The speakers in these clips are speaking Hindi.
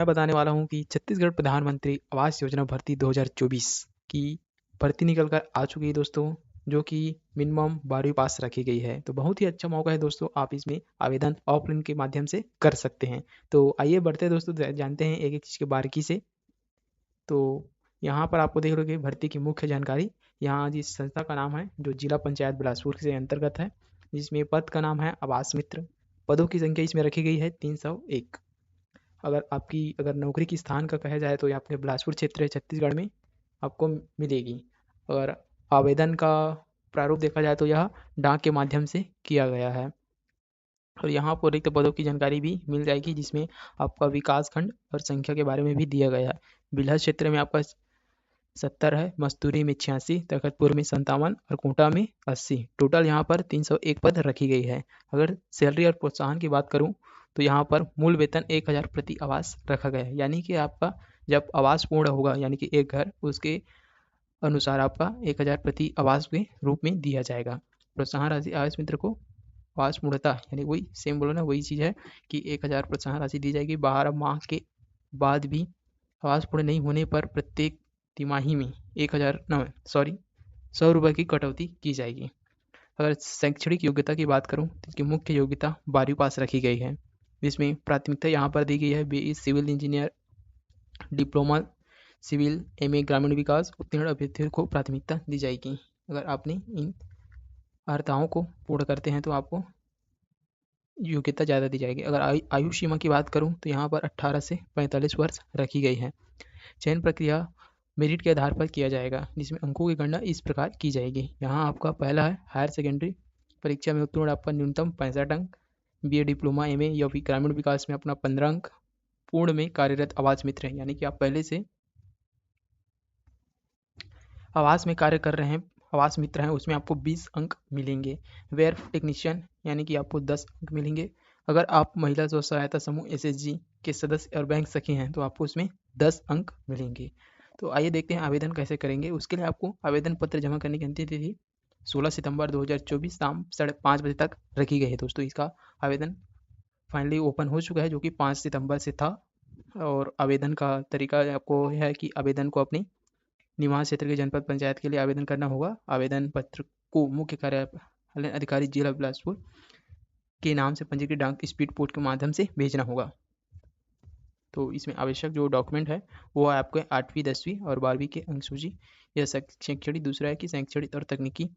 मैं बताने वाला हूँ कि छत्तीसगढ़ प्रधानमंत्री आवास योजना भर्ती 2024 की भर्ती निकल कर आ चुकी है दोस्तों, जो कि मिनिमम 12वीं पास रखी गई है। तो बहुत ही अच्छा मौका है दोस्तों, आप इसमें आवेदन ऑफलाइन के माध्यम से कर सकते हैं। तो आइए बढ़ते हैं दोस्तों, जानते हैं एक एक चीज़ के बारीकी से। तो यहाँ पर आपको देख रहे हो कि भर्ती की मुख्य जानकारी। यहाँ जिस संस्था का नाम है जो जिला पंचायत बिलासपुर से अंतर्गत है, जिसमें पद का नाम है आवास मित्र। पदों की संख्या इसमें रखी गई है 301। अगर नौकरी की स्थान का कहा जाए तो ये आपके बिलासपुर क्षेत्र है छत्तीसगढ़ में आपको मिलेगी। अगर आवेदन का प्रारूप देखा जाए तो यह डाक के माध्यम से किया गया है। और यहाँ पर रिक्त पदों की जानकारी भी मिल जाएगी, जिसमें आपका विकास खंड और संख्या के बारे में भी दिया गया है। बिलहर क्षेत्र में आपका 70 है, मस्तूरी में 86, तखतपुर में 57 और कोटा में 80। टोटल यहाँ पर 301 पद रखी गई है। अगर सैलरी और प्रोत्साहन की बात करूँ तो यहाँ पर मूल वेतन 1000 प्रति आवास रखा गया है, यानी कि आपका जब आवास पूर्ण होगा, यानी कि एक घर, उसके अनुसार आपका 1000 प्रति आवास के रूप में दिया जाएगा। प्रोत्साहन राशि आवास मित्र को आवास पूर्णता, यानी वही सेम बोलो ना, वही चीज़ है कि 1000 प्रोत्साहन राशि दी जाएगी। 12 माह के बाद भी आवास पूर्ण नहीं होने पर प्रत्येक तिमाही में 100 रुपये की कटौती की जाएगी। अगर शैक्षणिक योग्यता की बात करूं तो इसकी मुख्य योग्यता 12वीं पास रखी गई है, जिसमें प्राथमिकता यहाँ पर दी गई है BE civil engineer, diploma civil, MA ग्रामीण विकास उत्तीर्ण अभ्यर्थियों को प्राथमिकता दी जाएगी। अगर आपने इन अर्हताओं को पूर्ण करते हैं तो आपको योग्यता ज़्यादा दी जाएगी। अगर आयु सीमा की बात करूं तो यहाँ पर 18 से 45 वर्ष रखी गई है। चयन प्रक्रिया मेरिट के आधार पर किया जाएगा, जिसमें अंकों की गणना इस प्रकार की जाएगी। यहाँ आपका पहला है हायर सेकेंडरी परीक्षा में उत्तीर्ण आपका न्यूनतम 65 अंक, बीए डिप्लोमा एमए या फिर ग्रामीण विकास में अपना 15 अंक, पूर्ण में कार्यरत आवास मित्र हैं, यानी कि आप पहले से आवास में कार्य कर रहे हैं, आवास मित्र हैं, उसमें आपको 20 अंक मिलेंगे। वेयर टेक्नीशियन, यानी कि आपको 10 अंक मिलेंगे। अगर आप महिला स्व सहायता समूह एसएचजी के सदस्य और बैंक सखी हैं तो आपको उसमें 10 अंक मिलेंगे। तो आइए देखते हैं आवेदन कैसे करेंगे। उसके लिए आपको आवेदन पत्र जमा करने की अंतिम तिथि 16 सितंबर 2024 शाम 5:30 बजे तक रखी गई है। दोस्तों इसका आवेदन फाइनली ओपन हो चुका है, जो कि 5 सितंबर से था। और आवेदन का तरीका आपको है कि आवेदन को अपनी निवास क्षेत्र के जनपद पंचायत के लिए आवेदन करना होगा। आवेदन पत्र को मुख्य कार्यपालन अधिकारी जिला बिलासपुर के नाम से पंजीकृत डाक स्पीड पोस्ट के माध्यम से भेजना होगा। तो इसमें आवश्यक जो डॉक्यूमेंट है वो है आपके 8वीं 10वीं और 12वीं के अंक सूची या शैक्षणिक। दूसरा है कि शैक्षणिक और तकनीकी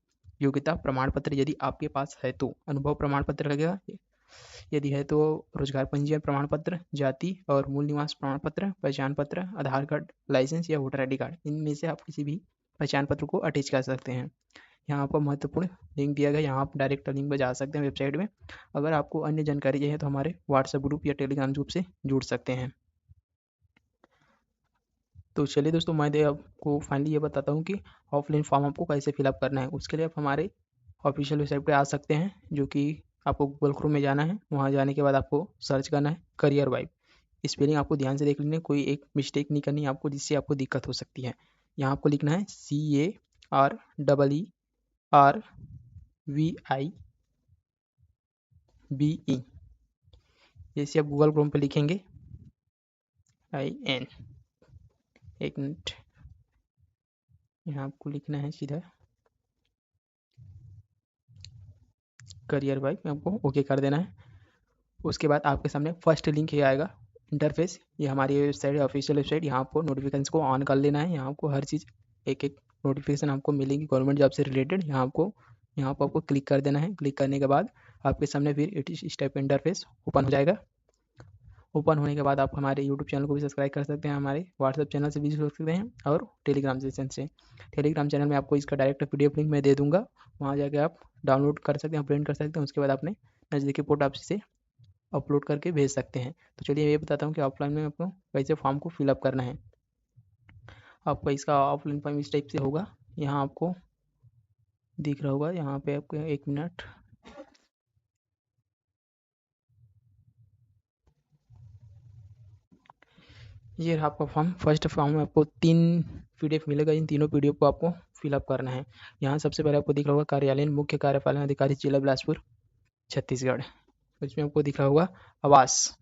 योग्यता प्रमाण पत्र यदि आपके पास है तो अनुभव प्रमाण पत्र लगेगा, यदि है तो रोजगार पंजीयन प्रमाण पत्र, जाति और मूल निवास प्रमाण पत्र, पहचान पत्र, आधार कार्ड, लाइसेंस या वोटर आई कार्ड, इनमें से आप किसी भी पहचान पत्र को अटैच कर सकते हैं। यहाँ पर महत्वपूर्ण लिंक दिया गया, यहाँ आप डायरेक्ट लिंक पर जा सकते हैं वेबसाइट में। अगर आपको अन्य जानकारी चाहिए तो हमारे व्हाट्सएप ग्रुप या टेलीग्राम ग्रुप से जुड़ सकते हैं। तो चलिए दोस्तों, मैं आपको फाइनली ये बताता हूँ कि ऑफलाइन फॉर्म आपको कैसे फिलअप करना है। उसके लिए आप हमारे ऑफिशियल वेबसाइट पे आ सकते हैं, जो कि आपको गूगल क्रोम में जाना है। वहाँ जाने के बाद आपको सर्च करना है करियर वाइब। स्पेलिंग आपको ध्यान से देख लेना है, कोई एक मिस्टेक नहीं करनी है आपको, जिससे आपको दिक्कत हो सकती है। यहाँ आपको लिखना है CAREERVIBE। जैसे आप गूगल क्रोम पर लिखेंगे IN, एक मिनट, यहाँ आपको लिखना है सीधा करियर वाइब में, आपको ओके कर देना है। उसके बाद आपके सामने फर्स्ट लिंक ये आएगा इंटरफेस। ये हमारी वेबसाइट है, ऑफिशियल वेबसाइट। यहाँ आपको नोटिफिकेशन को ऑन कर लेना है। यहाँ आपको हर चीज़ एक एक नोटिफिकेशन आपको मिलेंगी गवर्नमेंट जॉब से रिलेटेड। यहाँ पर आपको क्लिक कर देना है। क्लिक करने के बाद आपके सामने फिर इस टाइप का इंटरफेस ओपन हो जाएगा। ओपन होने के बाद आप हमारे यूट्यूब चैनल को भी सब्सक्राइब कर सकते हैं, हमारे व्हाट्सएप चैनल से भी जुड़ सकते हैं और टेलीग्राम सेशन से। टेलीग्राम चैनल में आपको इसका डायरेक्ट PDF लिंक मैं दे दूंगा, वहाँ जाके आप डाउनलोड कर सकते हैं, प्रिंट कर सकते हैं। उसके बाद अपने नज़दीकी पोस्ट ऑफिस से अपलोड करके भेज सकते हैं। तो चलिए ये बताता हूँ कि ऑफलाइन में आपको कैसे फॉर्म को फिलअप करना है। आपका इसका ऑफलाइन फॉर्म इस टाइप से होगा। यहाँ आपको दिख रहा होगा, यहाँ पे आपको एक मिनट, ये रहा आपका फॉर्म। फर्स्ट फॉर्म में आपको 3 PDF मिलेगा। इन तीनों PDF को आपको फिलअप करना है। यहाँ सबसे पहले आपको दिख रहा होगा कार्यालय मुख्य कार्यपालन अधिकारी जिला बिलासपुर छत्तीसगढ़। इसमें आपको दिख रहा होगा आवास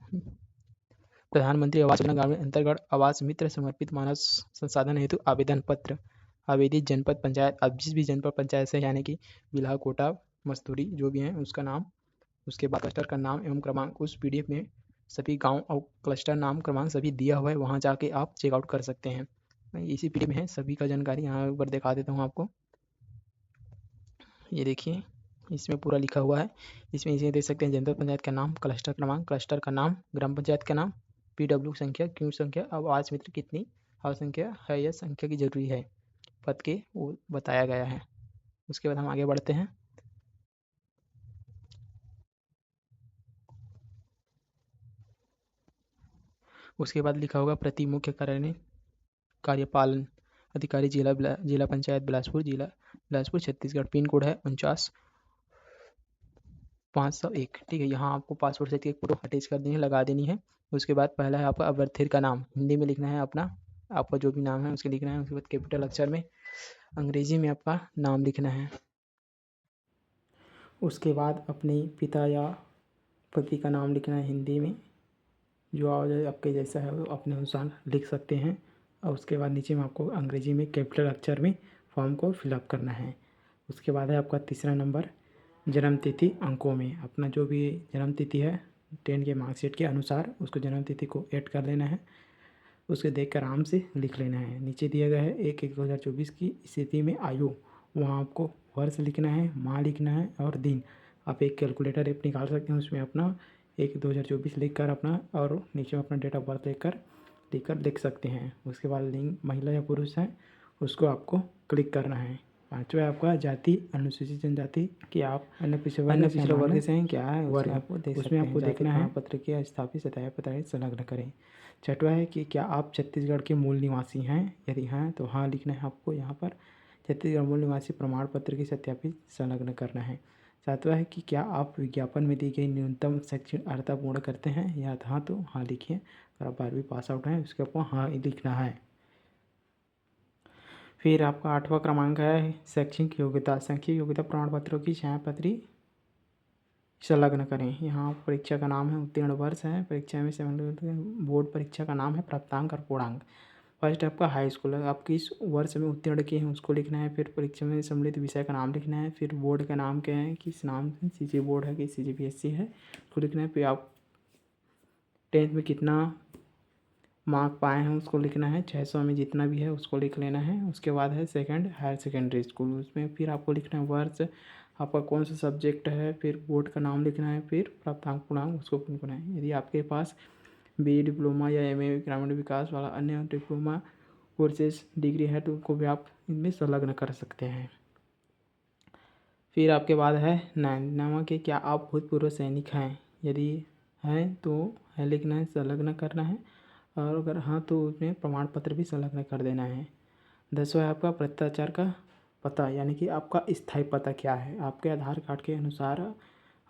प्रधानमंत्री आवास योजना ग्रामीण अंतर्गत आवास मित्र समर्पित मानव संसाधन हेतु आवेदन पत्र आवेदित जनपद पंचायत, अब जिस भी जनपद पंचायत से यानी कि बिल्हा, कोटा, मस्तूरी जो भी है उसका नाम, उसके बाद क्लस्टर का नाम एवं क्रमांक, उस पीडीएफ में सभी गांव और क्लस्टर नाम क्रमांक सभी दिया हुआ है, वहां जाके आप चेकआउट कर सकते हैं। इसी पीडीएफ में है सभी का जानकारी, यहाँ ऊपर दिखा देता हूँ आपको। ये देखिए इसमें पूरा लिखा हुआ है। इसमें इसे देख सकते हैं जनपद पंचायत का नाम, क्लस्टर क्रमांक, क्लस्टर का नाम, ग्राम पंचायत का नाम, पीडब्ल्यू संख्या, क्यू संख्या, आवास मित्र कितनी आवास संख्या है, यह संख्या की जरूरी है, पद के वो बताया गया है। उसके बाद हम आगे बढ़ते हैं। उसके बाद लिखा होगा प्रति मुख्य कार्यपालन अधिकारी जिला पंचायत बिलासपुर, जिला बिलासपुर, छत्तीसगढ़। पिन कोड है 49,501। ठीक है, यहाँ आपको पासपोर्ट साइज की फोटो अटैच कर देनी है, लगा देनी है। उसके बाद पहला है आपका अभ्यर्थी का नाम, हिंदी में लिखना है अपना, आपका जो भी नाम है उसके लिखना है। उसके बाद कैपिटल अक्षर में, अंग्रेजी में आपका नाम लिखना है। उसके बाद अपने पिता या पति का नाम लिखना है हिंदी में, जो आपके जैसा है वो अपने अनुसार लिख सकते हैं। और उसके बाद नीचे में आपको अंग्रेजी में कैपिटल अक्षर में फॉर्म को फिलअप करना है। उसके बाद है आपका तीसरा नंबर, जन्म तिथि अंकों में, अपना जो भी जन्म तिथि है 10 के मार्कशीट के अनुसार उसको जन्म तिथि को ऐड कर लेना है। उसके देख कर आराम से लिख लेना है। नीचे दिया गया है 1/1/2024 की स्थिति में आयु, वहाँ आपको वर्ष लिखना है, माह लिखना है और दिन। आप एक कैलकुलेटर ऐप निकाल सकते हैं, उसमें अपना 1/2024 लिख कर अपना और नीचे में अपना डेट ऑफ बर्थ लिख कर लिख सकते हैं। उसके बाद लिंग महिला या पुरुष है उसको आपको क्लिक करना है। पाँचवा आपका जाति, अनुसूचित जनजाति कि आप अन्य पिछड़े वर्ग से हैं क्या है, उसमें आपको देखना है। पत्र की स्थापित सत्यापित संलग्न करें। छठवा है कि क्या आप छत्तीसगढ़ के मूल निवासी हैं, यदि हैं तो हाँ लिखना है आपको यहाँ पर। छत्तीसगढ़ मूल निवासी प्रमाण पत्र की सत्यापित संलग्न करना है। सातवां है कि क्या आप विज्ञापन में दी गई न्यूनतम शैक्षणिक अर्हता पूर्ण करते हैं, या हाँ तो हाँ लिखिए। अगर आप 12वीं पास आउट हैं उसके ऊपर हाँ लिखना है। फिर आपका 8वां क्रमांक है शैक्षणिक योग्यता। शैक्षिक योग्यता प्रमाण पत्रों की छायापत्री संलग्न करें। यहाँ परीक्षा का नाम है, उत्तीर्ण वर्ष है, परीक्षा में बोर्ड परीक्षा का नाम है, प्राप्तांक और पूर्णांक। फर्स्ट आपका हाई स्कूल है, आप किस वर्ष में उत्तीर्ण किए हैं उसको लिखना है। फिर परीक्षा में सम्मिलित विषय का नाम लिखना है। फिर बोर्ड का नाम क्या है, किस नाम से, सीजी बोर्ड है कि सीजीपीएससी है, उसको लिखना है। फिर आप 10th में कितना मार्क पाए हैं उसको लिखना है, 600 में जितना भी है उसको लिख लेना है। उसके बाद है सेकंड हायर सेकेंडरी स्कूल, उसमें फिर आपको लिखना है वर्ष, आपका कौन सा सब्जेक्ट है, फिर बोर्ड का नाम लिखना है, फिर प्राप्तांक पूर्णांक उसको लिखना है। यदि आपके पास बीए डिप्लोमा या एमए ग्रामीण विकास वाला अन्य डिप्लोमा कोर्सेज डिग्री है तो उनको भी आप इनमें संलग्न कर सकते हैं। फिर आपके बाद है नामा के क्या आप भूतपूर्व सैनिक हैं, यदि हैं तो है लिखना है, संलग्न करना है। और अगर हाँ तो उसमें प्रमाण पत्र भी संलग्न कर देना है। 10वां है आपका भ्रष्टाचार का पता, यानी कि आपका स्थायी पता क्या है। आपके आधार कार्ड के अनुसार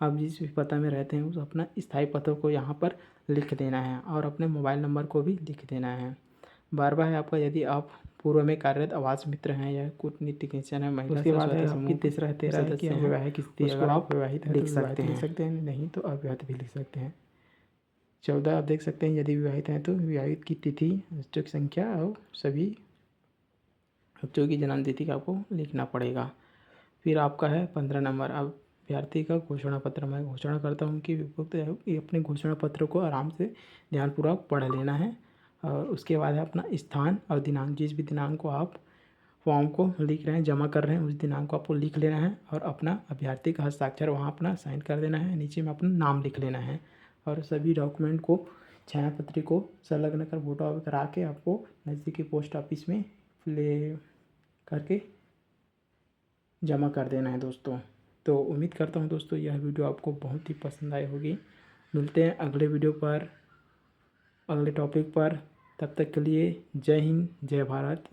आप जिस भी पता में रहते हैं उस अपना स्थायी पता को यहाँ पर लिख देना है और अपने मोबाइल नंबर को भी लिख देना है। 12वां है आपका यदि आप पूर्व में कार्यरत आवास मित्र हैं या कूटनीतिक है महिला। उसके बाद है आपकी तीसरा है 13 कि वैवाहिक स्थिति, अगर आप विवाहित हैं तो लिख सकते हैं, नहीं तो अविवाहित भी लिख सकते हैं। 14 आप देख सकते हैं यदि विवाहित हैं तो विवाहित की तिथि, बच्चों की संख्या और सभी बच्चों की जन्म तिथि का आपको लिखना पड़ेगा। फिर आपका है 15 नंबर, अब अभ्यर्थी का घोषणा पत्र। मैं घोषणा करता हूँ कि अपने घोषणा पत्र को आराम से ध्यानपूर्वक पढ़ लेना है। और उसके बाद है अपना स्थान और दिनांक, जिस भी दिनांक को आप फॉर्म को लिख रहे हैं, जमा कर रहे हैं, उस दिनांक को आपको लिख लेना है और अपना अभ्यर्थी का हस्ताक्षर वहाँ अपना साइन कर देना है। नीचे में अपना नाम लिख लेना है और सभी डॉक्यूमेंट को छायापत्री को संलग्न कर फोटो करा के आपको नज़दीकी पोस्ट ऑफिस में ले करके जमा कर देना है दोस्तों। तो उम्मीद करता हूँ दोस्तों यह वीडियो आपको बहुत ही पसंद आई होगी। मिलते हैं अगले वीडियो पर, अगले टॉपिक पर। तब तक के लिए जय हिंद, जय भारत।